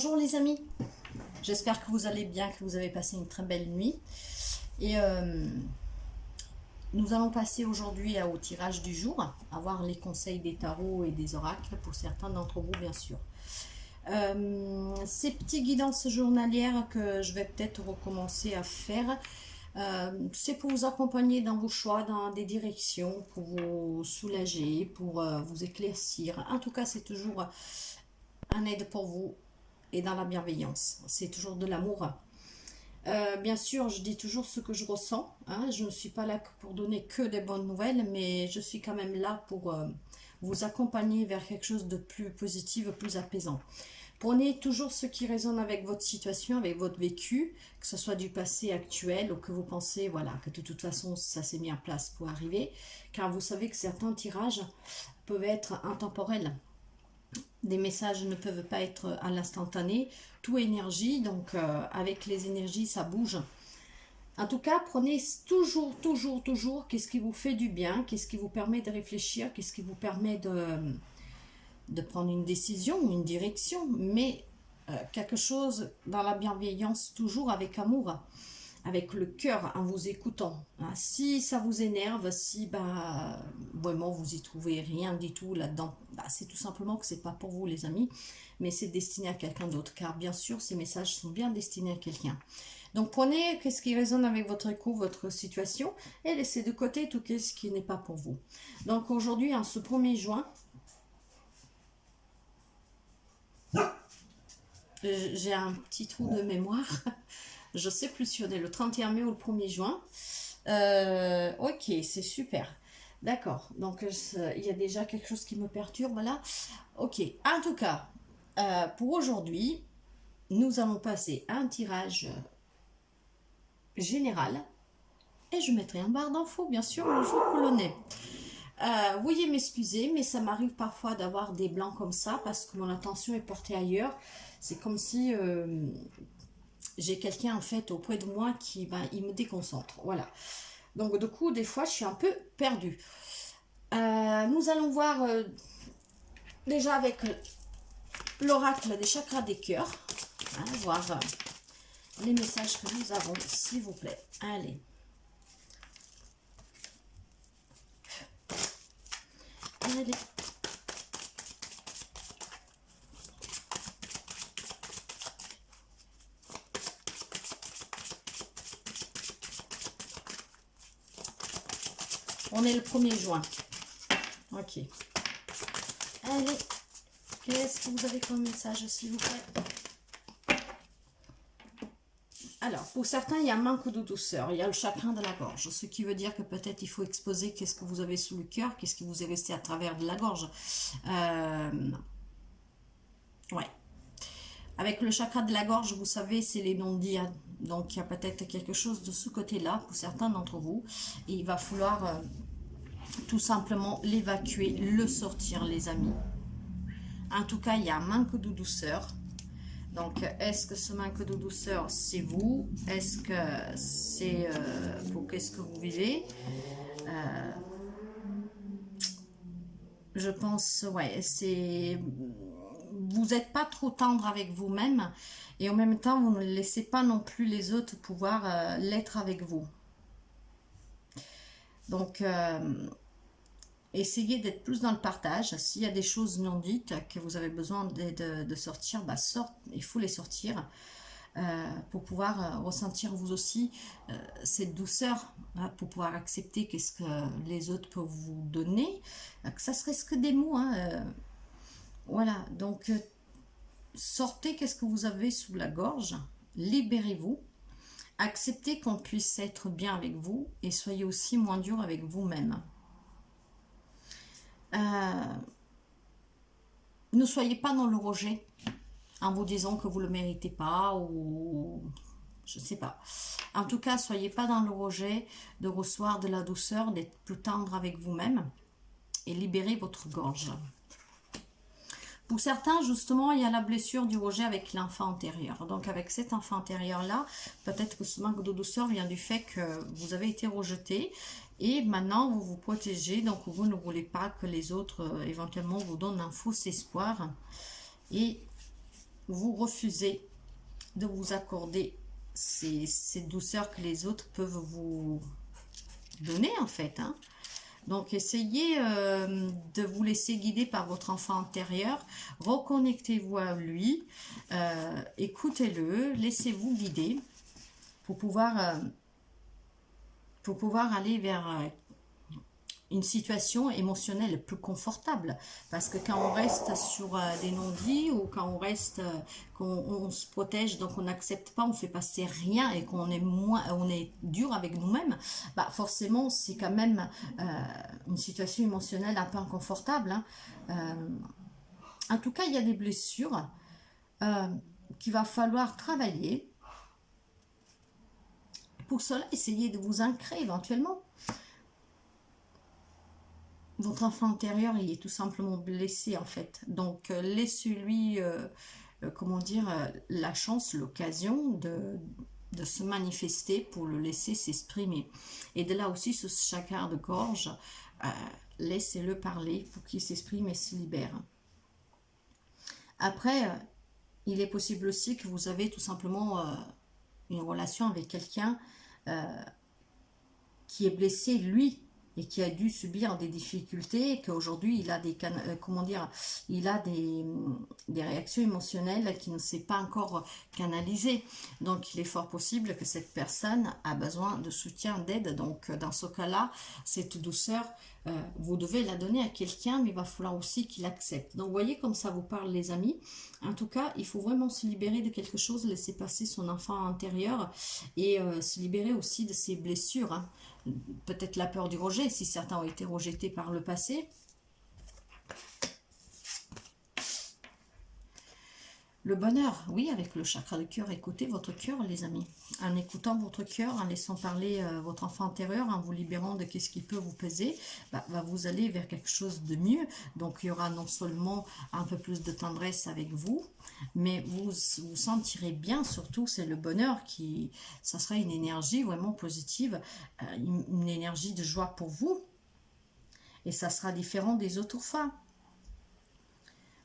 Bonjour les amis, j'espère que vous allez bien, que vous avez passé une très belle nuit. Et nous allons passer aujourd'hui au tirage du jour, à voir les conseils des tarots et des oracles pour certains d'entre vous bien sûr. Ces petites guidances journalières que je vais peut-être recommencer à faire, c'est pour vous accompagner dans vos choix, dans des directions, pour vous soulager, pour vous éclaircir. En tout cas, c'est toujours un aide pour vous et dans la bienveillance. C'est toujours de l'amour. Bien sûr, je dis toujours ce que je ressens. Hein. Je ne suis pas là pour donner que des bonnes nouvelles, mais je suis quand même là pour vous accompagner vers quelque chose de plus positif, plus apaisant. Prenez toujours ce qui résonne avec votre situation, avec votre vécu, que ce soit du passé actuel ou que vous pensez voilà, que de toute façon ça s'est mis en place pour arriver, car vous savez que certains tirages peuvent être intemporels. Des messages ne peuvent pas être à l'instantané, tout est énergie, donc avec les énergies ça bouge. En tout cas, prenez toujours qu'est-ce qui vous fait du bien, qu'est-ce qui vous permet de réfléchir, qu'est-ce qui vous permet de prendre une décision, une direction, mais quelque chose dans la bienveillance, toujours avec amour, avec le cœur, en vous écoutant. Hein. Si ça vous énerve, si vraiment vous y trouvez rien du tout là-dedans, c'est tout simplement que c'est pas pour vous les amis, mais c'est destiné à quelqu'un d'autre, car bien sûr ces messages sont bien destinés à quelqu'un. Donc prenez ce qui résonne avec votre écho, votre situation, et laissez de côté tout ce qui n'est pas pour vous. Donc aujourd'hui, en ce 1er juin, j'ai un petit trou de mémoire. Je sais plus si on est le 31 mai ou le 1er juin. Ok, c'est super. D'accord. Donc, il y a déjà quelque chose qui me perturbe là. Ok. En tout cas, pour aujourd'hui, nous allons passer à un tirage général. Et je mettrai un barre d'infos, bien sûr, le jour que l'on est. Veuillez m'excuser, mais ça m'arrive parfois d'avoir des blancs comme ça parce que mon attention est portée ailleurs. C'est comme si j'ai quelqu'un en fait auprès de moi qui il me déconcentre. Voilà. Donc du coup, des fois, je suis un peu perdue. Nous allons voir déjà avec l'oracle des chakras des cœurs. Hein, voir les messages que nous avons, s'il vous plaît. Allez. Allez. On est le 1er juin. Ok. Allez. Qu'est-ce que vous avez comme message, s'il vous plaît? Alors, pour certains, il y a un manque de douceur. Il y a le chagrin de la gorge. Ce qui veut dire que peut-être il faut exposer qu'est-ce que vous avez sous le cœur, qu'est-ce qui vous est resté à travers de la gorge. Ouais. Avec le chakra de la gorge, vous savez, c'est les non-dits. Hein. Donc, il y a peut-être quelque chose de ce côté-là pour certains d'entre vous. Et il va falloir tout simplement l'évacuer, le sortir, les amis. En tout cas, il y a un manque de douceur. Donc, est-ce que ce manque de douceur, c'est vous? Est-ce que c'est pour qu'est-ce que vous vivez? Je pense, ouais, c'est... Vous n'êtes pas trop tendre avec vous-même et en même temps, vous ne laissez pas non plus les autres pouvoir l'être avec vous. Donc, essayez d'être plus dans le partage. S'il y a des choses non dites que vous avez besoin de sortir, il faut les sortir pour pouvoir ressentir vous aussi cette douceur, hein, pour pouvoir accepter qu'est-ce que les autres peuvent vous donner, que ça serait que des mots. Hein, voilà, donc sortez qu'est-ce que vous avez sous la gorge, libérez-vous, acceptez qu'on puisse être bien avec vous et soyez aussi moins dur avec vous-même. Ne soyez pas dans le rejet en vous disant que vous ne le méritez pas ou je ne sais pas. En tout cas, soyez pas dans le rejet de recevoir de la douceur, d'être plus tendre avec vous-même et libérez votre gorge. Pour certains, justement, il y a la blessure du rejet avec l'enfant antérieur. Donc, avec cet enfant antérieur-là, peut-être que ce manque de douceur vient du fait que vous avez été rejeté et maintenant, vous vous protégez. Donc, vous ne voulez pas que les autres, éventuellement, vous donnent un faux espoir. Et vous refusez de vous accorder ces douceurs que les autres peuvent vous donner en fait, hein. Donc, essayez de vous laisser guider par votre enfant intérieur. Reconnectez-vous à lui. Écoutez-le. Laissez-vous guider pour pouvoir aller vers une situation émotionnelle plus confortable. Parce que quand on reste sur des non-dits ou quand on reste, qu'on se protège, donc on n'accepte pas, on fait passer rien et qu'on est on est dur avec nous-mêmes, bah forcément c'est quand même une situation émotionnelle un peu inconfortable, hein. En tout cas, il y a des blessures qu'il va falloir travailler. Pour cela, essayez de vous ancrer éventuellement. Votre enfant intérieur, il est tout simplement blessé en fait. Donc, laissez-lui, comment dire, la chance, l'occasion de se manifester pour le laisser s'exprimer. Et de là aussi, ce chakra de gorge, laissez-le parler pour qu'il s'exprime et se libère. Après, il est possible aussi que vous avez tout simplement une relation avec quelqu'un qui est blessé, lui, et qui a dû subir des difficultés, qu'aujourd'hui il a des, comment dire, il a des réactions émotionnelles qui ne s'est pas encore canalisées. Donc il est fort possible que cette personne a besoin de soutien, d'aide. Donc dans ce cas-là, cette douceur, vous devez la donner à quelqu'un, mais il va falloir aussi qu'il accepte. Donc vous voyez comme ça vous parle les amis. En tout cas, il faut vraiment se libérer de quelque chose, laisser passer son enfant intérieur et se libérer aussi de ses blessures, hein. Peut-être la peur du rejet, si certains ont été rejetés par le passé. Le bonheur, oui, avec le chakra du cœur, écoutez votre cœur, les amis. En écoutant votre cœur, en laissant parler votre enfant intérieur, en vous libérant de ce qui peut vous peser, vous allez vers quelque chose de mieux. Donc, il y aura non seulement un peu plus de tendresse avec vous, mais vous vous sentirez bien, surtout, c'est le bonheur ça sera une énergie vraiment positive, une énergie de joie pour vous. Et ça sera différent des autres fois.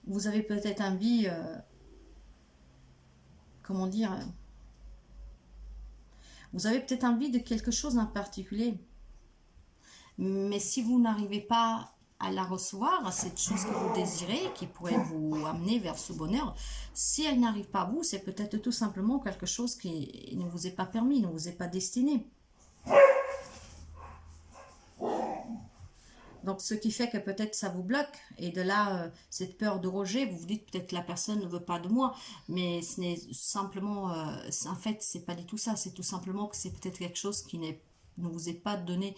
Vous avez peut-être envie... comment dire, vous avez peut-être envie de quelque chose en particulier, mais si vous n'arrivez pas à la recevoir, cette chose que vous désirez, qui pourrait vous amener vers ce bonheur, si elle n'arrive pas à vous, c'est peut-être tout simplement quelque chose qui ne vous est pas permis, ne vous est pas destiné. Donc, ce qui fait que peut-être ça vous bloque. Et de là, cette peur de rejet, vous vous dites peut-être que la personne ne veut pas de moi. Mais ce n'est simplement... en fait, c'est pas du tout ça. C'est tout simplement que c'est peut-être quelque chose qui ne vous est pas donné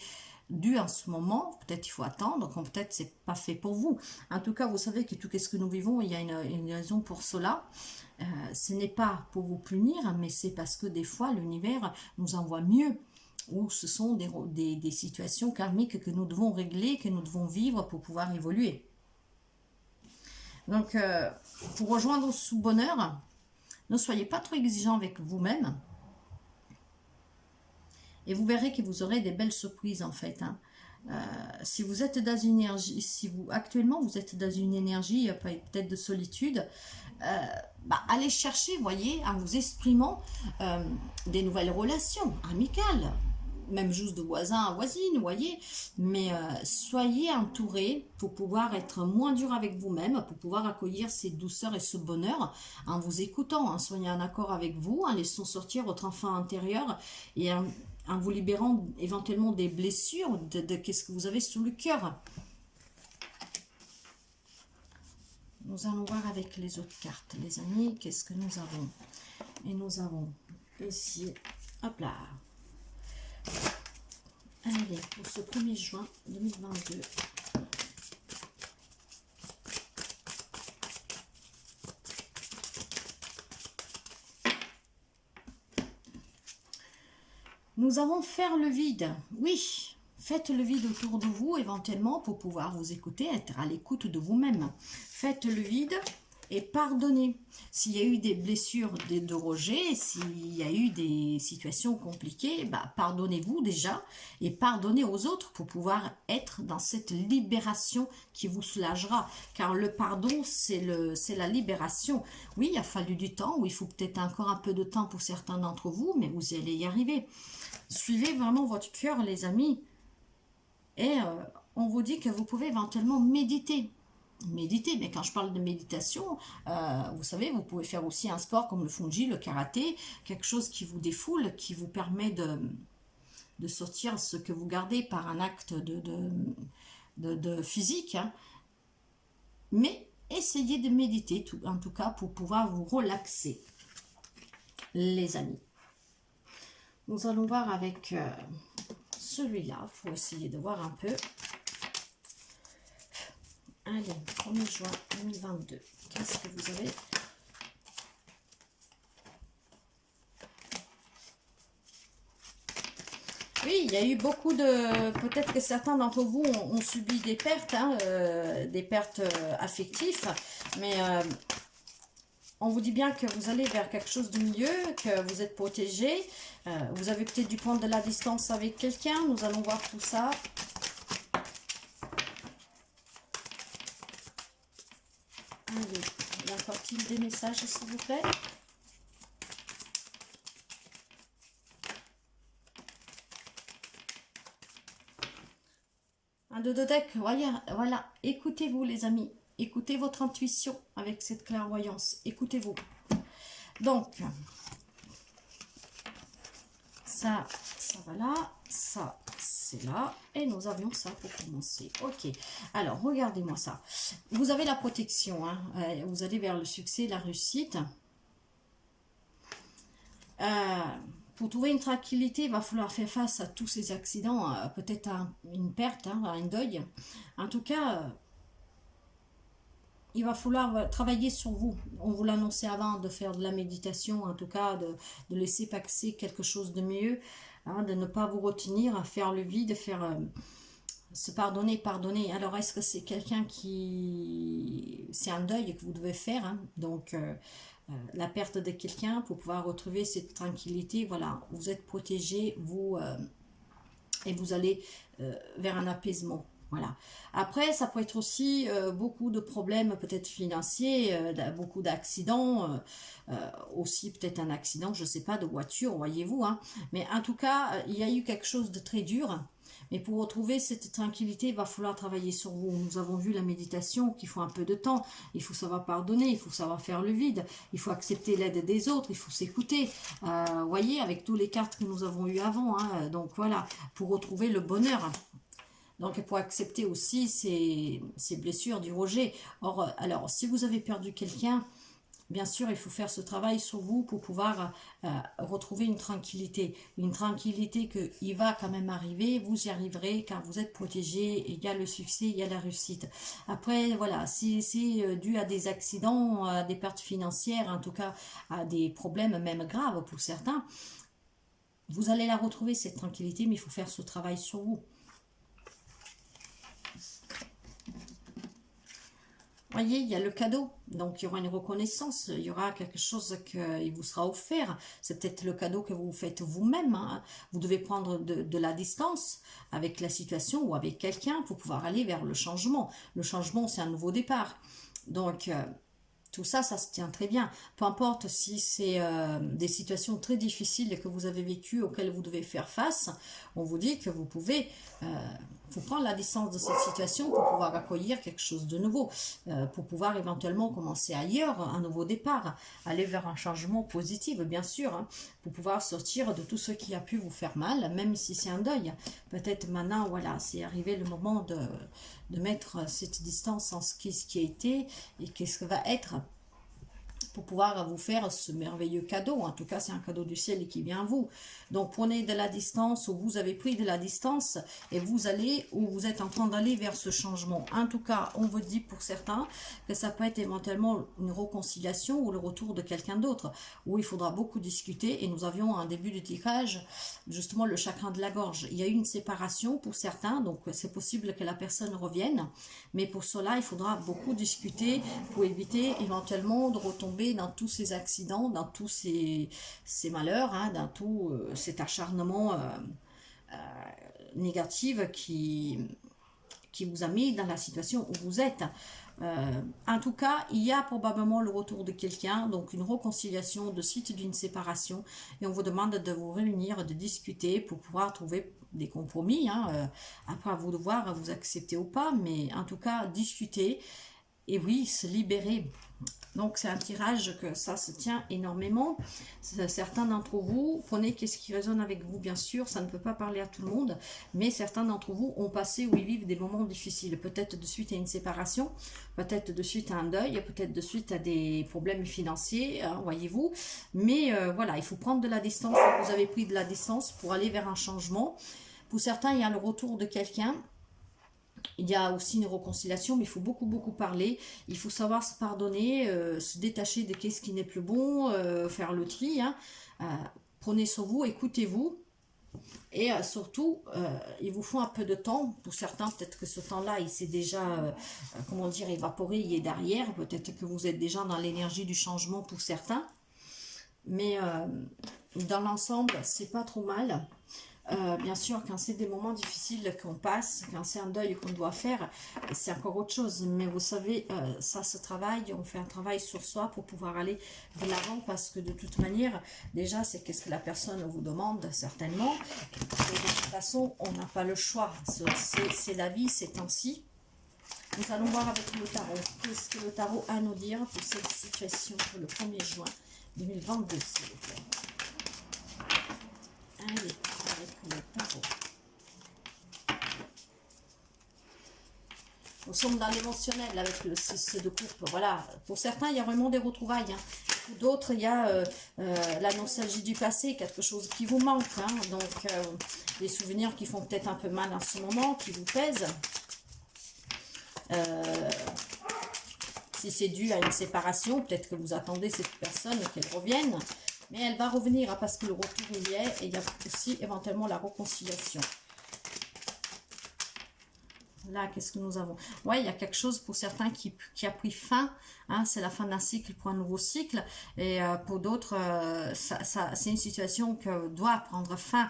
dû en ce moment. Peut-être il faut attendre. Comme peut-être c'est pas fait pour vous. En tout cas, vous savez que tout ce que nous vivons, il y a une raison pour cela. Ce n'est pas pour vous punir, mais c'est parce que des fois, l'univers nous envoie mieux. Ou ce sont des situations karmiques que nous devons régler, que nous devons vivre pour pouvoir évoluer. Donc, pour rejoindre ce bonheur, ne soyez pas trop exigeants avec vous-même. Et vous verrez que vous aurez des belles surprises en fait, hein. Si vous êtes dans une énergie, actuellement vous êtes dans une énergie peut-être de solitude, allez chercher, voyez, en vous exprimant des nouvelles relations amicales, même juste de voisins à voisines, voyez, mais soyez entourés pour pouvoir être moins dur avec vous-même, pour pouvoir accueillir ces douceurs et ce bonheur en vous écoutant, en soyez en accord avec vous, en laissant sortir votre enfant intérieur et en vous libérant éventuellement des blessures, de qu'est-ce que vous avez sous le cœur. Nous allons voir avec les autres cartes, les amis, qu'est-ce que nous avons. Et nous avons ici, hop là. Allez, pour ce 1er juin 2022. Nous avons faire le vide. Oui, faites le vide autour de vous éventuellement pour pouvoir vous écouter, être à l'écoute de vous-même. Faites le vide et pardonnez. S'il y a eu des blessures de rejet, s'il y a eu des situations compliquées, bah, pardonnez-vous déjà et pardonnez aux autres pour pouvoir être dans cette libération qui vous soulagera. Car le pardon, c'est la libération. Oui, il a fallu du temps, ou il faut peut-être encore un peu de temps pour certains d'entre vous, mais vous allez y arriver. Suivez vraiment votre cœur, les amis. Et on vous dit que vous pouvez éventuellement méditer. Méditer, mais quand je parle de méditation, vous savez, vous pouvez faire aussi un sport comme le fungi, le karaté, quelque chose qui vous défoule, qui vous permet de sortir ce que vous gardez par un acte de physique. Hein. Mais essayez de méditer, en tout cas, pour pouvoir vous relaxer, les amis. Nous allons voir avec celui-là, pour essayer de voir un peu. Allez, 1er juin 2022. Qu'est-ce que vous avez? Oui, il y a eu beaucoup de... Peut-être que certains d'entre vous ont subi des pertes, hein, des pertes affectives, mais on vous dit bien que vous allez vers quelque chose de mieux, que vous êtes protégé. Vous avez peut-être dû prendre de la distance avec quelqu'un. Nous allons voir tout ça. Allez, y a encore-t-il des messages, s'il vous plaît? Un deux de deck, voilà. Écoutez-vous, les amis. Écoutez votre intuition avec cette clairvoyance. Écoutez-vous. Donc, ça va là. Ça, c'est là. Et nous avions ça pour commencer. Ok. Alors, regardez-moi ça. Vous avez la protection. Hein. Vous allez vers le succès, la réussite. Pour trouver une tranquillité, il va falloir faire face à tous ces accidents. Peut-être à une perte, hein, à un deuil. En tout cas... il va falloir travailler sur vous. On vous l'annonçait avant de faire de la méditation, en tout cas de laisser passer quelque chose de mieux, hein, de ne pas vous retenir, à faire le vide, faire se pardonner, pardonner. Alors est-ce que c'est quelqu'un qui... c'est un deuil que vous devez faire, hein, donc la perte de quelqu'un pour pouvoir retrouver cette tranquillité. Voilà, vous êtes protégé, vous, et vous allez vers un apaisement. Voilà. Après, ça peut être aussi beaucoup de problèmes peut-être financiers, beaucoup d'accidents, aussi peut-être un accident, je ne sais pas, de voiture, voyez-vous. Hein. Mais en tout cas, il y a eu quelque chose de très dur. Mais pour retrouver cette tranquillité, il va falloir travailler sur vous. Nous avons vu la méditation qu'il faut un peu de temps. Il faut savoir pardonner, il faut savoir faire le vide. Il faut accepter l'aide des autres, il faut s'écouter. Voyez, avec tous les cartes que nous avons eues avant. Hein, donc voilà, pour retrouver le bonheur. Donc, pour accepter aussi ces blessures du rejet. Or, alors, si vous avez perdu quelqu'un, bien sûr, il faut faire ce travail sur vous pour pouvoir retrouver une tranquillité. Une tranquillité qu'il va quand même arriver, vous y arriverez car vous êtes protégé, il y a le succès, il y a la réussite. Après, voilà, si c'est dû à des accidents, à des pertes financières, en tout cas à des problèmes même graves pour certains, vous allez la retrouver cette tranquillité, mais il faut faire ce travail sur vous. Voyez, il y a le cadeau, donc il y aura une reconnaissance, il y aura quelque chose qui vous sera offert. C'est peut-être le cadeau que vous faites vous-même. Hein. Vous devez prendre de la distance avec la situation ou avec quelqu'un pour pouvoir aller vers le changement. Le changement, c'est un nouveau départ. Donc, tout ça, ça se tient très bien. Peu importe si c'est des situations très difficiles que vous avez vécues, auxquelles vous devez faire face, on vous dit que vous pouvez faut prendre la distance de cette situation pour pouvoir accueillir quelque chose de nouveau, pour pouvoir éventuellement commencer ailleurs, un nouveau départ, aller vers un changement positif, bien sûr, hein, pour pouvoir sortir de tout ce qui a pu vous faire mal, même si c'est un deuil. Peut-être maintenant, voilà, c'est arrivé le moment de mettre cette distance en ce qui a été et qu'est-ce que va être. pour pouvoir vous faire ce merveilleux cadeau. En tout cas, c'est un cadeau du ciel qui vient à vous. Donc, prenez de la distance, ou vous avez pris de la distance, et vous allez, ou vous êtes en train d'aller vers ce changement. En tout cas, on vous dit pour certains que ça peut être éventuellement une réconciliation ou le retour de quelqu'un d'autre, où il faudra beaucoup discuter. Et nous avions un début de tirage, justement le chakra de la gorge. Il y a eu une séparation pour certains, donc c'est possible que la personne revienne. Mais pour cela, il faudra beaucoup discuter pour éviter éventuellement de retomber dans tous ces accidents, dans tous ces malheurs, hein, dans tout cet acharnement négatif qui vous a mis dans la situation où vous êtes. En tout cas, il y a probablement le retour de quelqu'un, donc une réconciliation de suite d'une séparation, et on vous demande de vous réunir, de discuter pour pouvoir trouver des compromis, hein, après à vous de voir, à vous accepter ou pas, mais en tout cas, discuter, et oui, se libérer. Donc c'est un tirage que ça se tient énormément. Certains d'entre vous, prenez qu'est-ce qui résonne avec vous, bien sûr, ça ne peut pas parler à tout le monde, mais certains d'entre vous ont passé ou ils vivent des moments difficiles, peut-être de suite à une séparation, peut-être de suite à un deuil, peut-être de suite à des problèmes financiers, hein, voyez-vous. Mais voilà, il faut prendre de la distance, vous avez pris de la distance pour aller vers un changement. Pour certains, il y a le retour de quelqu'un. Il y a aussi une réconciliation, mais il faut beaucoup parler. Il faut savoir se pardonner, se détacher de qu'est-ce qui n'est plus bon, faire le tri. Hein. Prenez sur vous, écoutez-vous. Et surtout, il vous faut un peu de temps. Pour certains, peut-être que ce temps-là, il s'est déjà, comment dire, évaporé, il est derrière. Peut-être que vous êtes déjà dans l'énergie du changement pour certains. Mais dans l'ensemble, c'est pas trop mal. Bien sûr, quand c'est des moments difficiles qu'on passe, quand c'est un deuil qu'on doit faire, c'est encore autre chose. Mais vous savez, ça se travaille, on fait un travail sur soi pour pouvoir aller de l'avant, parce que de toute manière, déjà, c'est qu'est-ce que la personne vous demande, certainement. Et de toute façon, on n'a pas le choix. C'est la vie, c'est ainsi. Nous allons voir avec le tarot. Qu'est-ce que le tarot a à nous dire pour cette situation pour le 1er juin 2022, s'il vous plaît. Allez. Avec le tarot. Nous sommes dans l'émotionnel avec le 6 de coupe. Voilà, pour certains, il y a vraiment des retrouvailles. Hein. Pour d'autres, il y a la nostalgie du passé, quelque chose qui vous manque. Hein. Donc, des souvenirs qui font peut-être un peu mal en ce moment, qui vous pèsent. Si c'est dû à une séparation, peut-être que vous attendez cette personne qu'elle revienne. Mais elle va revenir, hein, parce que le retour il y est, et il y a aussi éventuellement la réconciliation. Là, qu'est-ce que nous avons? Ouais, il y a quelque chose pour certains qui a pris fin. Hein, c'est la fin d'un cycle pour un nouveau cycle. Et pour d'autres, c'est une situation qui doit prendre fin.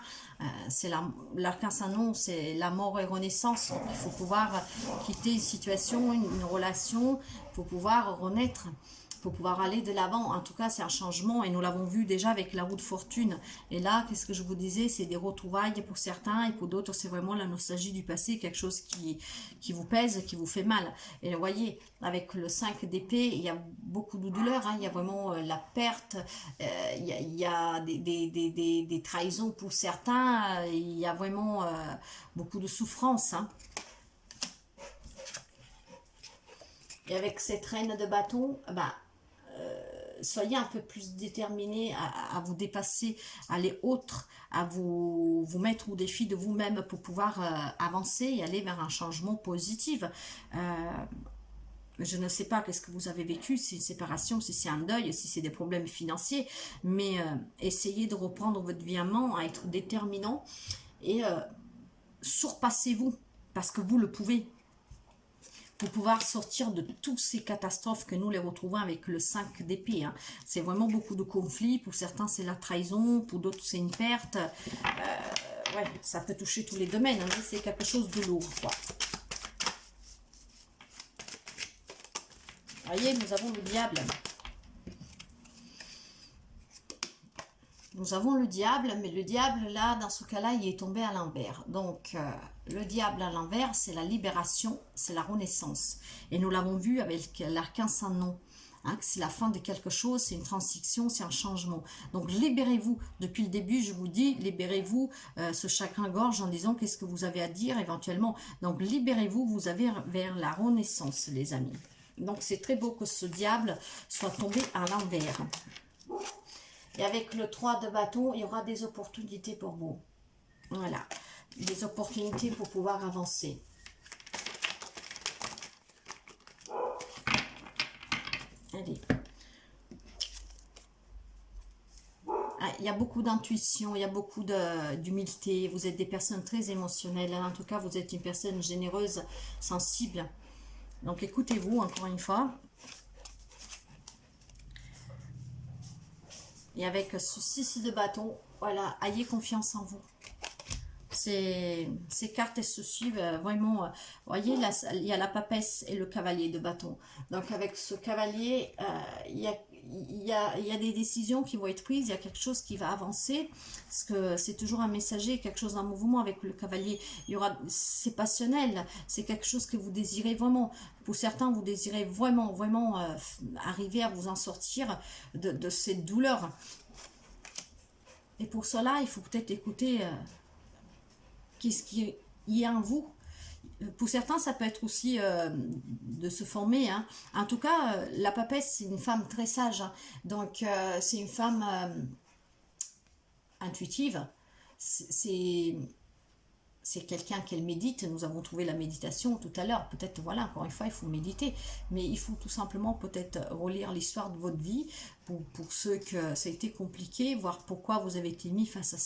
C'est l'arcane sans nom, c'est la mort et renaissance. Donc, il faut pouvoir quitter une situation, une relation, pour pouvoir renaître. Pour pouvoir aller de l'avant. En tout cas, c'est un changement, et nous l'avons vu déjà avec la roue de fortune. Et là, qu'est-ce que je vous disais, c'est des retrouvailles pour certains, et pour d'autres, c'est vraiment la nostalgie du passé, quelque chose qui vous pèse, qui vous fait mal. Et vous voyez, avec le 5 d'épée, il y a beaucoup de douleur, hein, il y a vraiment la perte, il y a des trahisons pour certains, il y a vraiment beaucoup de souffrance, hein. Et avec cette reine de bâton, soyez un peu plus déterminés à vous dépasser, à aller autre, à vous mettre au défi de vous-même pour pouvoir avancer et aller vers un changement positif. Je ne sais pas qu'est-ce que vous avez vécu, si c'est une séparation, si c'est un deuil, si c'est des problèmes financiers, mais essayez de reprendre votre vie en main, à être déterminant, et surpassez-vous, parce que vous le pouvez. Pour pouvoir sortir de toutes ces catastrophes que nous les retrouvons avec le 5 d'épée. Hein. C'est vraiment beaucoup de conflits. Pour certains, c'est la trahison. Pour d'autres, c'est une perte. Ouais, ça peut toucher tous les domaines. Hein, mais c'est quelque chose de lourd, quoi. Vous voyez, nous avons le diable. Nous avons le diable, mais le diable, là, dans ce cas-là, il est tombé à l'envers. Donc, le diable à l'envers, c'est la libération, c'est la renaissance. Et nous l'avons vu avec l'arcane sans nom. Hein, c'est la fin de quelque chose, c'est une transition, c'est un changement. Donc, libérez-vous. Depuis le début, je vous dis, libérez-vous ce chagrin-gorge en disant qu'est-ce que vous avez à dire éventuellement. Donc, libérez-vous, vous avez vers la renaissance, les amis. Donc c'est très beau que ce diable soit tombé à l'envers. Et avec le 3 de bâton, il y aura des opportunités pour vous. Voilà, des opportunités pour pouvoir avancer. Allez. Ah, il y a beaucoup d'intuition, il y a beaucoup d'humilité. Vous êtes des personnes très émotionnelles. En tout cas, vous êtes une personne généreuse, sensible. Donc, écoutez-vous encore une fois. Et avec ce 6 de bâton, voilà, ayez confiance en vous. Ces cartes, elles se suivent vraiment. Vous voyez, là, il y a la papesse et le cavalier de bâton. Donc, avec ce cavalier, il y a des décisions qui vont être prises. Il y a quelque chose qui va avancer. Parce que c'est toujours un messager, quelque chose en mouvement avec le cavalier. C'est passionnel. C'est quelque chose que vous désirez vraiment. Pour certains, vous désirez vraiment, vraiment arriver à vous en sortir de cette douleur. Et pour cela, il faut peut-être écouter... qu'est-ce qui est en vous. Pour certains, ça peut être aussi de se former. Hein. En tout cas, la papesse, c'est une femme très sage. Hein. Donc, c'est une femme intuitive. C'est quelqu'un qu'elle médite. Nous avons trouvé la méditation tout à l'heure. Peut-être, voilà, encore une fois, il faut méditer. Mais il faut tout simplement peut-être relire l'histoire de votre vie pour ceux que ça a été compliqué, voir pourquoi vous avez été mis face à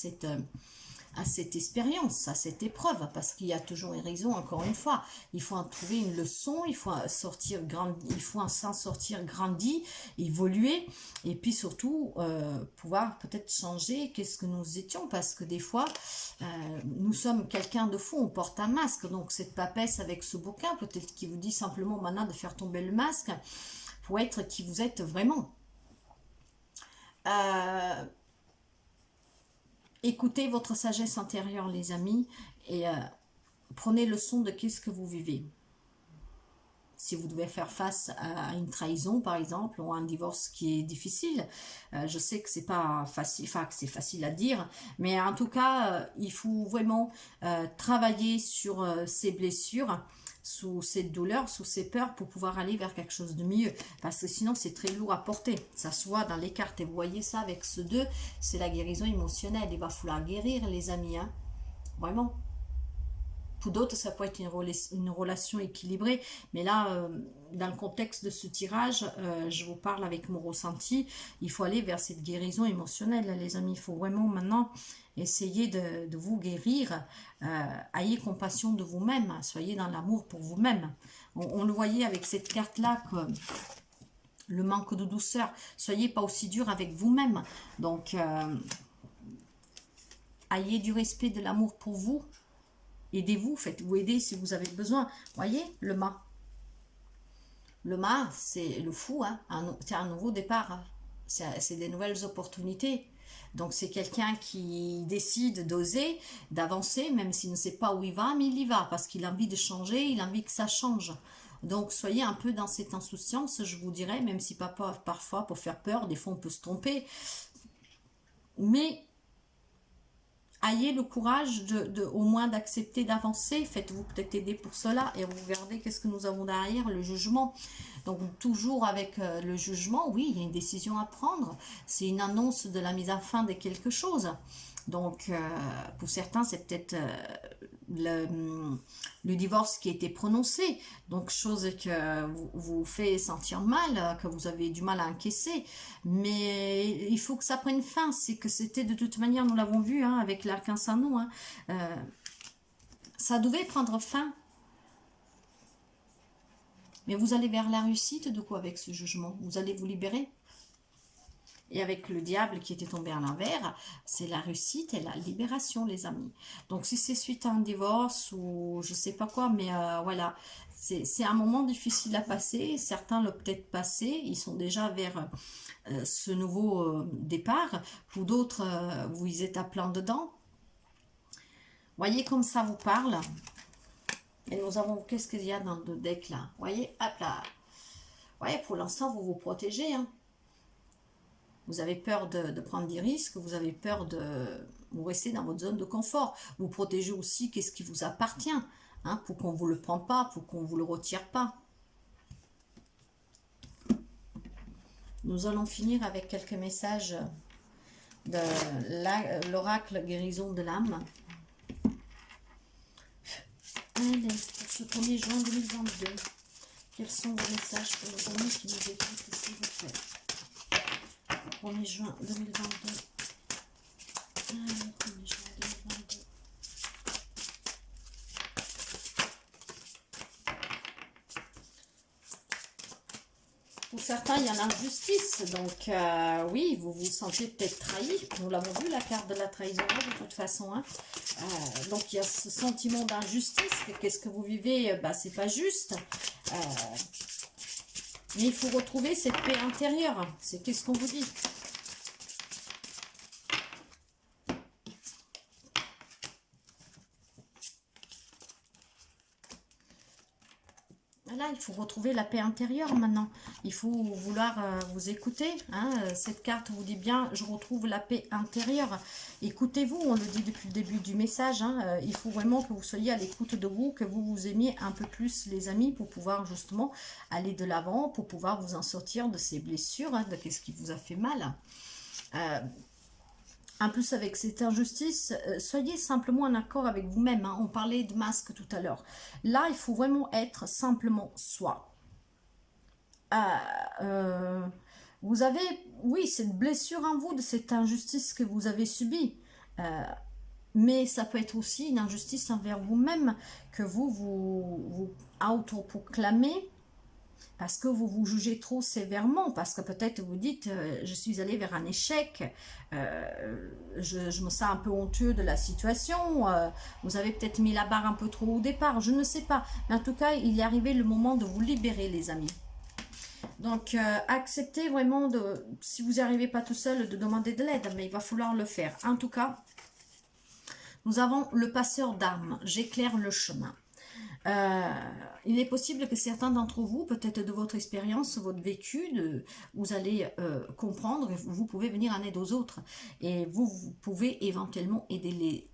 cette expérience, à cette épreuve, parce qu'il y a toujours une raison, encore une fois. Il faut en trouver une leçon, il faut s'en sortir grandi, évoluer, et puis surtout pouvoir peut-être changer qu'est-ce que nous étions, parce que des fois, nous sommes quelqu'un de fou, on porte un masque, donc cette papesse avec ce bouquin, peut-être qui vous dit simplement maintenant de faire tomber le masque, pour être qui vous êtes vraiment. Écoutez votre sagesse intérieure, les amis, et prenez le son de qu'est-ce que vous vivez. Si vous devez faire face à une trahison, par exemple, ou à un divorce qui est difficile, je sais que c'est pas facile, enfin que c'est facile à dire, mais en tout cas, il faut vraiment travailler sur ces blessures, sous cette douleur, sous ces peurs, pour pouvoir aller vers quelque chose de mieux. Parce que sinon, c'est très lourd à porter. Ça se voit dans les cartes. Et vous voyez ça avec ce 2, c'est la guérison émotionnelle. Il va falloir guérir, les amis. Hein. Vraiment. Pour d'autres, ça peut être une relation équilibrée. Mais là, dans le contexte de ce tirage, je vous parle avec mon ressenti. Il faut aller vers cette guérison émotionnelle, les amis. Il faut vraiment maintenant essayer de vous guérir. Ayez compassion de vous-même. Soyez dans l'amour pour vous-même. On le voyait avec cette carte-là, que le manque de douceur. Soyez pas aussi dur avec vous-même. Donc, ayez du respect, de l'amour pour vous. Aidez-vous, faites-vous aider si vous avez besoin. Voyez, le mât. Le mât, c'est le fou, hein. C'est un nouveau départ. Hein. C'est des nouvelles opportunités. Donc, c'est quelqu'un qui décide d'oser, d'avancer, même s'il ne sait pas où il va, mais il y va, parce qu'il a envie de changer, il a envie que ça change. Donc, soyez un peu dans cette insouciance, je vous dirais, même si parfois, pour faire peur, des fois on peut se tromper. Mais ayez le courage au moins d'accepter d'avancer. Faites-vous peut-être aider pour cela. Et regardez qu'est-ce que nous avons derrière, le jugement. Donc toujours avec le jugement, oui, il y a une décision à prendre. C'est une annonce de la mise à fin de quelque chose. Donc pour certains, c'est peut-être le divorce qui a été prononcé. Donc chose que vous fait sentir mal, que vous avez du mal à encaisser. Mais il faut que ça prenne fin. C'est que c'était de toute manière, nous l'avons vu hein, avec l'arcane sans nom. Hein, ça devait prendre fin. Mais vous allez vers la réussite de quoi avec ce jugement? Vous allez vous libérer. Et avec le diable qui était tombé à l'envers, c'est la réussite et la libération, les amis. Donc, si c'est suite à un divorce ou je sais pas quoi, mais voilà, c'est un moment difficile à passer. Certains l'ont peut-être passé, ils sont déjà vers ce nouveau départ. Pour d'autres, vous êtes à plein dedans. Voyez comme ça vous parle. Et nous avons, qu'est-ce qu'il y a dans le deck là? Voyez, hop là. Voyez, pour l'instant, vous vous protégez, hein. Vous avez peur de prendre des risques, vous avez peur de vous rester dans votre zone de confort. Vous protégez aussi qu'est-ce qui vous appartient, hein, pour qu'on ne vous le prenne pas, pour qu'on ne vous le retire pas. Nous allons finir avec quelques messages de l'oracle guérison de l'âme. Allez, pour ce 1er juin 2022, quels sont vos messages pour nos amis qui nous écoutent, s'il vous plaît? 1er juin 2022. Allez, 1er juin 2022. Pour certains, il y a l'injustice. Donc, oui, vous vous sentez peut-être trahi. Nous l'avons vu, la carte de la trahison, de toute façon. Hein. Donc, il y a ce sentiment d'injustice. Qu'est-ce que vous vivez? Bah, c'est pas juste. Mais il faut retrouver cette paix intérieure. C'est qu'est-ce qu'on vous dit? Là, il faut retrouver la paix intérieure maintenant. Il faut vouloir vous écouter. Hein. Cette carte vous dit bien, je retrouve la paix intérieure. Écoutez-vous, on le dit depuis le début du message. Hein. Il faut vraiment que vous soyez à l'écoute de vous, que vous vous aimiez un peu plus les amis pour pouvoir justement aller de l'avant, pour pouvoir vous en sortir de ces blessures, hein, de ce qui vous a fait mal. En plus, avec cette injustice, soyez simplement en accord avec vous-même. Hein. On parlait de masque tout à l'heure. Là, il faut vraiment être simplement soi. Vous avez, oui, cette blessure en vous, de cette injustice que vous avez subie. Mais ça peut être aussi une injustice envers vous-même que vous autoproclamez. Parce que vous vous jugez trop sévèrement, parce que peut-être vous dites je suis allé vers un échec, je me sens un peu honteux de la situation, vous avez peut-être mis la barre un peu trop au départ, je ne sais pas. Mais en tout cas, il est arrivé le moment de vous libérer, les amis. Donc, acceptez vraiment, si vous n'y arrivez pas tout seul, de demander de l'aide, mais il va falloir le faire. En tout cas, nous avons le passeur d'armes, j'éclaire le chemin. Il est possible que certains d'entre vous, peut-être de votre expérience, votre vécu, vous allez comprendre, vous pouvez venir en aide aux autres. Et vous pouvez éventuellement aider les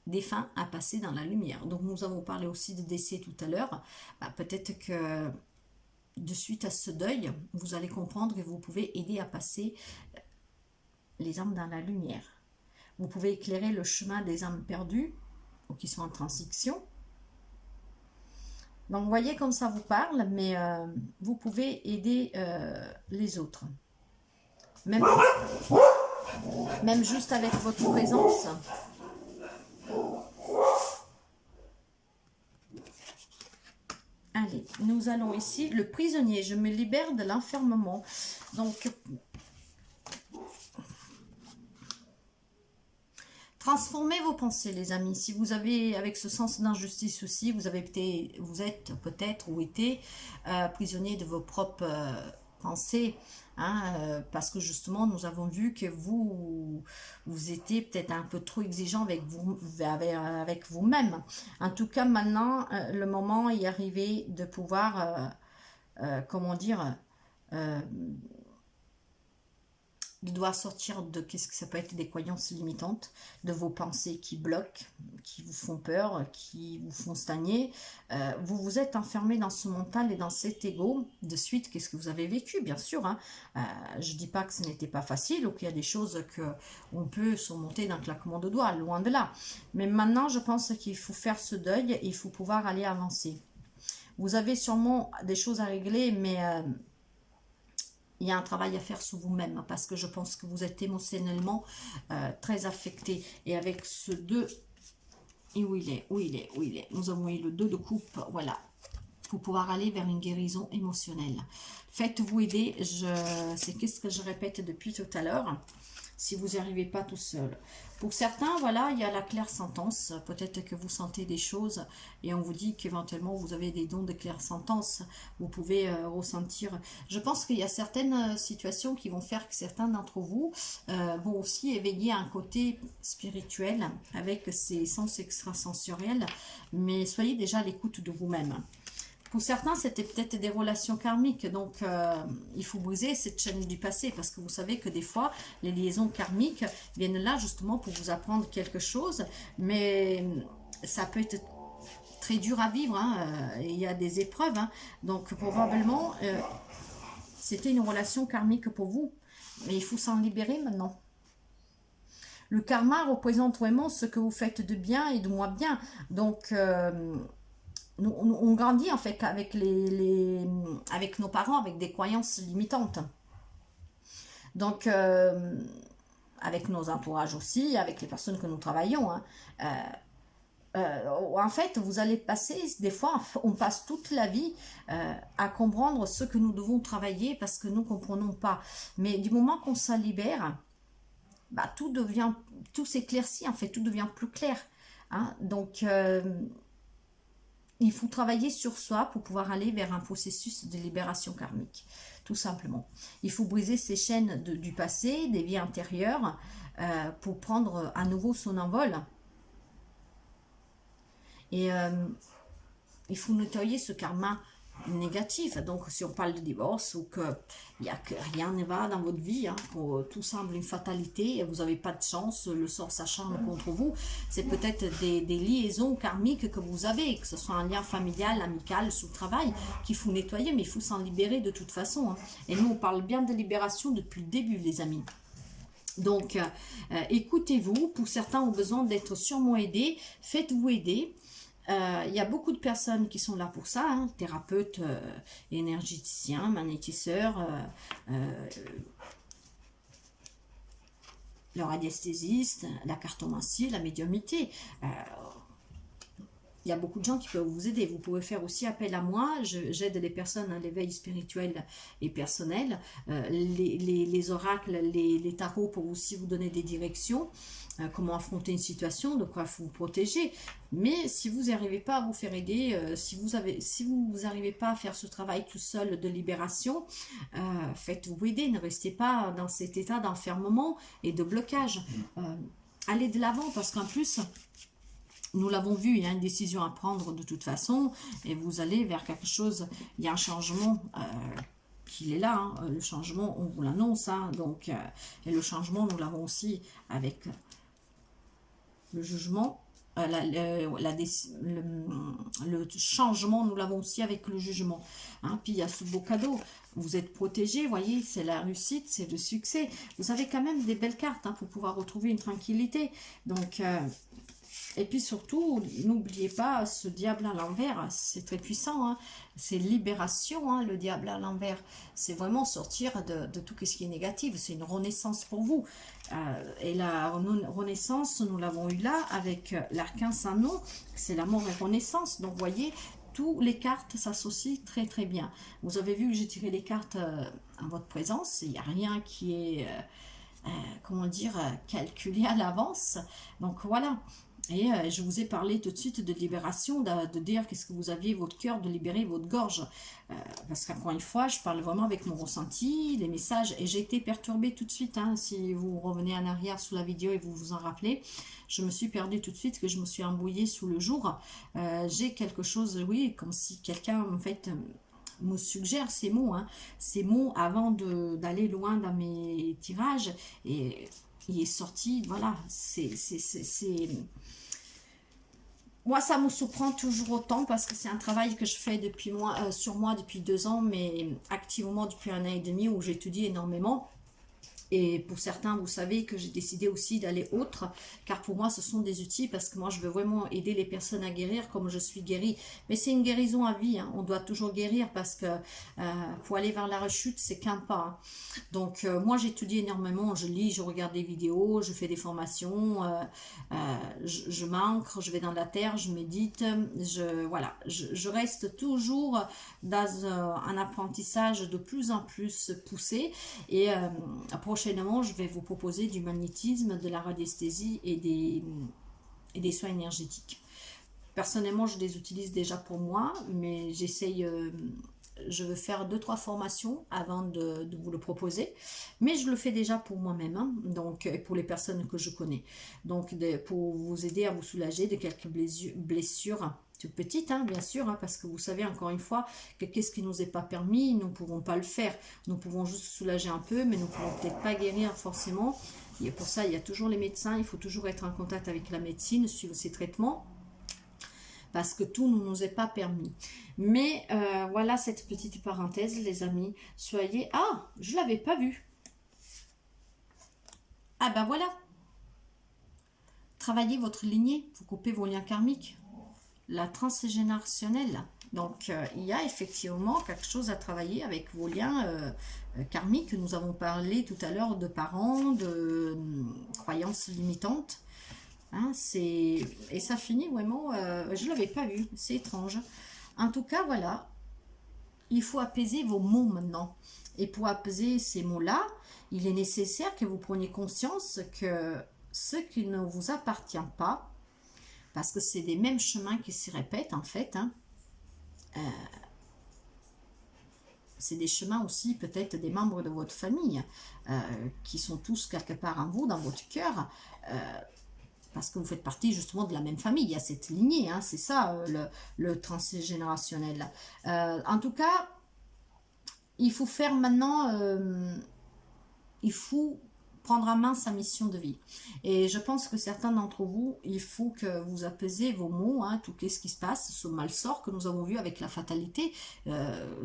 défunts à passer dans la lumière. Donc nous avons parlé aussi de décès tout à l'heure. Peut-être que de suite à ce deuil, vous allez comprendre que vous pouvez aider à passer les âmes dans la lumière. Vous pouvez éclairer le chemin des âmes perdues ou qui sont en transition. Donc, vous voyez comme ça vous parle, mais vous pouvez aider les autres. Même juste avec votre présence. Allez, nous allons ici, le prisonnier, je me libère de l'enfermement. Donc, transformez vos pensées, les amis. Si vous avez, avec ce sens d'injustice aussi, vous êtes peut-être ou été prisonnier de vos propres pensées. Hein, parce que justement, nous avons vu que vous étiez peut-être un peu trop exigeant avec vous-même. En tout cas, maintenant, le moment est arrivé de pouvoir, comment dire... de devoir sortir de qu'est-ce que ça peut être des croyances limitantes, de vos pensées qui bloquent, qui vous font peur, qui vous font stagner. Vous vous êtes enfermé dans ce mental et dans cet ego. De suite, qu'est-ce que vous avez vécu, bien sûr. Hein. Je ne dis pas que ce n'était pas facile ou qu'il y a des choses qu'on peut surmonter d'un claquement de doigts, loin de là. Mais maintenant, je pense qu'il faut faire ce deuil et il faut pouvoir aller avancer. Vous avez sûrement des choses à régler, mais... il y a un travail à faire sur vous-même parce que je pense que vous êtes émotionnellement très affecté. Et avec ce 2, et où il est, nous avons eu le 2 de coupe, voilà, pour pouvoir aller vers une guérison émotionnelle. Faites-vous aider, c'est ce que je répète depuis tout à l'heure, si vous n'y arrivez pas tout seul. Pour certains, voilà, il y a la clairsentence. Peut-être que vous sentez des choses et on vous dit qu'éventuellement vous avez des dons de clairsentence. Vous pouvez ressentir. Je pense qu'il y a certaines situations qui vont faire que certains d'entre vous vont aussi éveiller un côté spirituel avec ces sens extrasensoriels. Mais soyez déjà à l'écoute de vous-même. Pour certains, c'était peut-être des relations karmiques, donc il faut briser cette chaîne du passé, parce que vous savez que des fois, les liaisons karmiques viennent là justement pour vous apprendre quelque chose, mais ça peut être très dur à vivre, hein, il y a des épreuves, hein, donc probablement, C'était une relation karmique pour vous. Mais il faut s'en libérer maintenant. Le karma représente vraiment ce que vous faites de bien et de moins bien. Donc, on grandit en fait avec, avec nos parents, avec des croyances limitantes. Donc, avec nos entourages aussi, avec les personnes que nous travaillons. Hein. En fait, vous allez passer, des fois, on passe toute la vie à comprendre ce que nous devons travailler parce que nous ne comprenons pas. Mais du moment qu'on s'en libère, bah, tout s'éclaircit, en fait, tout devient plus clair. Hein. Donc, il faut travailler sur soi pour pouvoir aller vers un processus de libération karmique, tout simplement. Il faut briser ces chaînes du passé, des vies antérieures, pour prendre à nouveau son envol. Et il faut nettoyer ce karma négatif. Donc, si on parle de divorce ou que rien ne va dans votre vie, hein, tout semble une fatalité, vous n'avez pas de chance, le sort s'acharne contre vous, c'est peut-être des liaisons karmiques que vous avez, que ce soit un lien familial, amical, sous le travail, qu'il faut nettoyer, mais il faut s'en libérer de toute façon. Hein. Et nous, on parle bien de libération depuis le début, les amis. Donc, écoutez-vous. Pour certains ont besoin d'être sûrement aidés, faites-vous aider. Il y a beaucoup de personnes qui sont là pour ça, hein, thérapeutes, énergéticiens, magnétiseurs, le radiesthésiste, la cartomancie, la médiumnité. Il y a beaucoup de gens qui peuvent vous aider. Vous pouvez faire aussi appel à moi. J'aide les personnes à l'éveil spirituel et personnel. Les oracles, les tarots pour aussi vous donner des directions. Comment affronter une situation, de quoi vous protéger. Mais si vous n'arrivez pas à vous faire aider, si vous n'arrivez pas à faire ce travail tout seul de libération, faites-vous aider. Ne restez pas dans cet état d'enfermement et de blocage. Allez de l'avant parce qu'en plus... Nous l'avons vu, il y a une décision à prendre de toute façon et vous allez vers quelque chose, il y a un changement qui est là, hein. Le changement, on vous l'annonce, hein, donc, et le changement, nous l'avons aussi avec le jugement, le changement, nous l'avons aussi avec le jugement. Hein. Puis il y a ce beau cadeau, vous êtes protégé, voyez, c'est la réussite, c'est le succès. Vous avez quand même des belles cartes hein, pour pouvoir retrouver une tranquillité. Donc... et puis surtout, n'oubliez pas, ce diable à l'envers, c'est très puissant, hein. C'est libération, hein, le diable à l'envers. C'est vraiment sortir de tout ce qui est négatif, c'est une renaissance pour vous. Et la renaissance, nous l'avons eu là avec l'arcane sans nom, c'est la mort et renaissance. Donc, vous voyez, toutes les cartes s'associent très très bien. Vous avez vu que j'ai tiré les cartes en votre présence, il n'y a rien qui est, comment dire, calculé à l'avance. Donc, voilà. Et je vous ai parlé tout de suite de libération, de dire qu'est-ce que vous aviez votre cœur, de libérer votre gorge. Parce qu'encore une fois, je parle vraiment avec mon ressenti, les messages. Et j'ai été perturbée tout de suite. Hein, si vous revenez en arrière sous la vidéo et vous vous en rappelez, je me suis perdue tout de suite, que je me suis embrouillée sous le jour. J'ai quelque chose, oui, comme si quelqu'un, en fait... me suggère ces mots avant d'aller loin dans mes tirages. Et il est sorti, voilà, moi, ça me surprend toujours autant parce que c'est un travail que je fais sur moi depuis 2 ans, mais activement depuis 1 an et demi où j'étudie énormément. Et pour certains, vous savez que j'ai décidé aussi d'aller autre, car pour moi, ce sont des outils, parce que moi, je veux vraiment aider les personnes à guérir comme je suis guérie. Mais c'est une guérison à vie, hein. On doit toujours guérir, parce que pour aller vers la rechute, c'est qu'un pas. Hein. Donc, moi, j'étudie énormément, je lis, je regarde des vidéos, je fais des formations, je m'ancre, je vais dans la terre, je médite, voilà, je reste toujours dans un apprentissage de plus en plus poussé, et prochainement, je vais vous proposer du magnétisme, de la radiesthésie et des soins énergétiques. Personnellement, je les utilise déjà pour moi, mais j'essaye, je veux faire 2-3 formations avant de vous le proposer. Mais je le fais déjà pour moi-même, hein, donc pour les personnes que je connais. Donc, pour vous aider à vous soulager de quelques blessures petite, hein, bien sûr, hein, parce que vous savez, encore une fois, que qu'est-ce qui nous est pas permis, nous ne pouvons pas le faire. Nous pouvons juste soulager un peu, mais nous ne pouvons peut-être pas guérir forcément. Et pour ça, il y a toujours les médecins, il faut toujours être en contact avec la médecine, suivre ses traitements. parce que tout ne nous est pas permis. Mais voilà cette petite parenthèse, les amis. Soyez... Ah, je ne l'avais pas vu. Ah ben voilà. Travaillez votre lignée, vous coupez vos liens karmiques. La transgénérationnelle. Donc, il y a effectivement quelque chose à travailler avec vos liens karmiques. Nous avons parlé tout à l'heure de parents, de croyances limitantes. Hein, et ça finit vraiment, je ne l'avais pas vu, c'est étrange. En tout cas, voilà, il faut apaiser vos mots maintenant. Et pour apaiser ces mots-là, il est nécessaire que vous preniez conscience que ce qui ne vous appartient pas, parce que c'est des mêmes chemins qui s'y répètent en fait, hein, c'est des chemins aussi peut-être des membres de votre famille, qui sont tous quelque part en vous, dans votre cœur, parce que vous faites partie justement de la même famille, il y a cette lignée, hein, c'est ça le transgénérationnel. En tout cas, il faut faire maintenant, il faut prendre en main sa mission de vie. Et je pense que certains d'entre vous, il faut que vous apaisez vos mots, hein, tout ce qui se passe, ce malsort que nous avons vu avec la fatalité,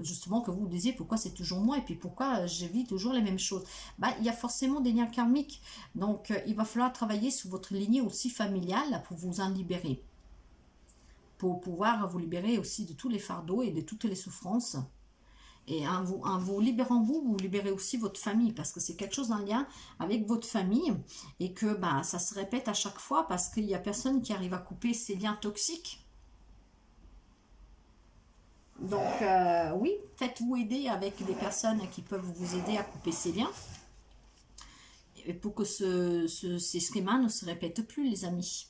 justement que vous vous disiez pourquoi c'est toujours moi et puis pourquoi je vis toujours les mêmes choses. Bah, il y a forcément des liens karmiques, donc il va falloir travailler sur votre lignée aussi familiale pour vous en libérer, pour pouvoir vous libérer aussi de tous les fardeaux et de toutes les souffrances. Et en vous libérant vous libérez aussi votre famille, parce que c'est quelque chose en lien avec votre famille, et que bah, ça se répète à chaque fois, parce qu'il n'y a personne qui arrive à couper ces liens toxiques. Donc oui, faites-vous aider avec des personnes qui peuvent vous aider à couper ces liens, et pour que ces schémas ne se répètent plus, les amis.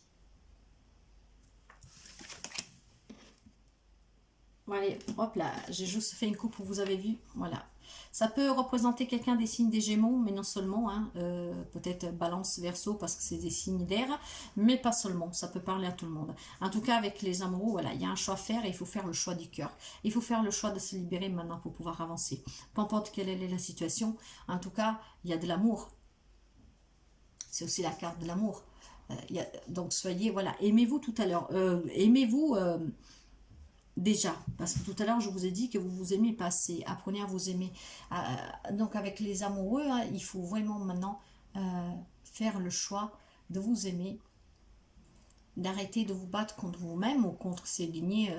Allez, hop là, j'ai juste fait une coupe, vous avez vu, voilà. Ça peut représenter quelqu'un des signes des Gémeaux, mais non seulement, hein, peut-être Balance, Verseau, parce que c'est des signes d'air, mais pas seulement, ça peut parler à tout le monde. En tout cas, avec les amoureux, voilà, il y a un choix à faire et il faut faire le choix du cœur. Il faut faire le choix de se libérer maintenant pour pouvoir avancer. Peu importe quelle est la situation, en tout cas, il y a de l'amour. C'est aussi la carte de l'amour. Donc soyez, voilà, aimez-vous tout à l'heure, aimez-vous... déjà, parce que tout à l'heure je vous ai dit que vous vous aimez pas assez, apprenez à vous aimer. Donc avec les amoureux, hein, il faut vraiment maintenant faire le choix de vous aimer, d'arrêter de vous battre contre vous-même ou contre ces lignées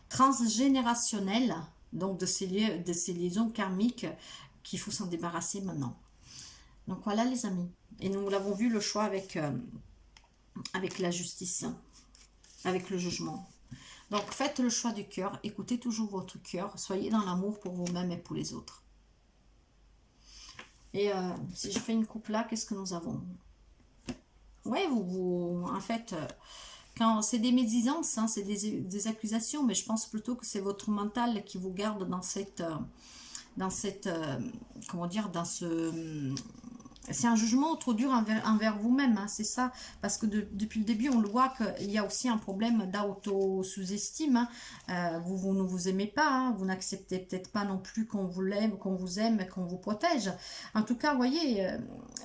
transgénérationnelles, donc de ces liaisons karmiques qu'il faut s'en débarrasser maintenant. Donc voilà les amis, et nous l'avons vu le choix avec la justice, avec le jugement. Donc faites le choix du cœur, écoutez toujours votre cœur, soyez dans l'amour pour vous-même et pour les autres. Et si je fais une coupe là, qu'est-ce que nous avons? Ouais, en fait, quand c'est des médisances, hein, c'est des accusations, mais je pense plutôt que c'est votre mental qui vous garde dans cette comment dire, dans ce... C'est un jugement trop dur envers vous-même, hein, c'est ça. Parce que depuis le début, on le voit qu'il y a aussi un problème d'auto-sous-estime. Hein. Vous ne vous aimez pas, hein, vous n'acceptez peut-être pas non plus qu'on vous aime, qu'on vous protège. En tout cas, vous voyez,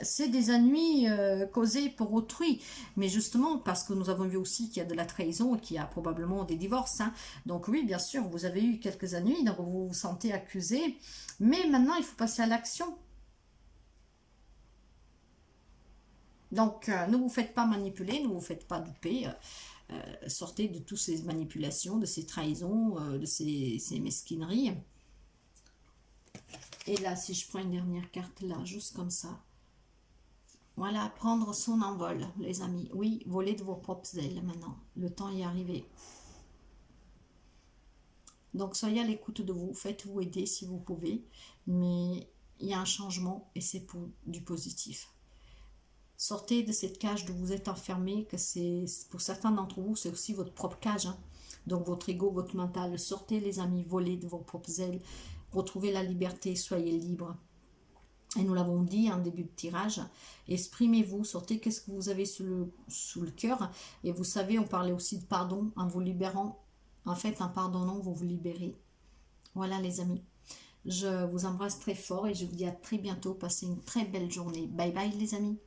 c'est des ennuis causés pour autrui. Mais justement, parce que nous avons vu aussi qu'il y a de la trahison et qu'il y a probablement des divorces. Hein. Donc oui, bien sûr, vous avez eu quelques ennuis, donc vous vous sentez accusé. Mais maintenant, il faut passer à l'action. Donc, ne vous faites pas manipuler, ne vous faites pas duper, sortez de toutes ces manipulations, de ces trahisons, de ces mesquineries. Et là, si je prends une dernière carte, là, juste comme ça. Voilà, prendre son envol, les amis. Oui, voler de vos propres ailes maintenant. Le temps est arrivé. Donc, soyez à l'écoute de vous, faites-vous aider si vous pouvez. Mais il y a un changement et c'est pour du positif. Sortez de cette cage où vous êtes enfermé, que c'est pour certains d'entre vous, c'est aussi votre propre cage. Hein. Donc votre ego, votre mental, sortez les amis, volez de vos propres ailes, retrouvez la liberté, soyez libres. Et nous l'avons dit en début de tirage, exprimez-vous, sortez qu'est-ce que vous avez sous le cœur. Et vous savez, on parlait aussi de pardon, en vous libérant. En fait, en pardonnant, vous vous libérez. Voilà les amis. Je vous embrasse très fort et je vous dis à très bientôt. Passez une très belle journée. Bye bye les amis.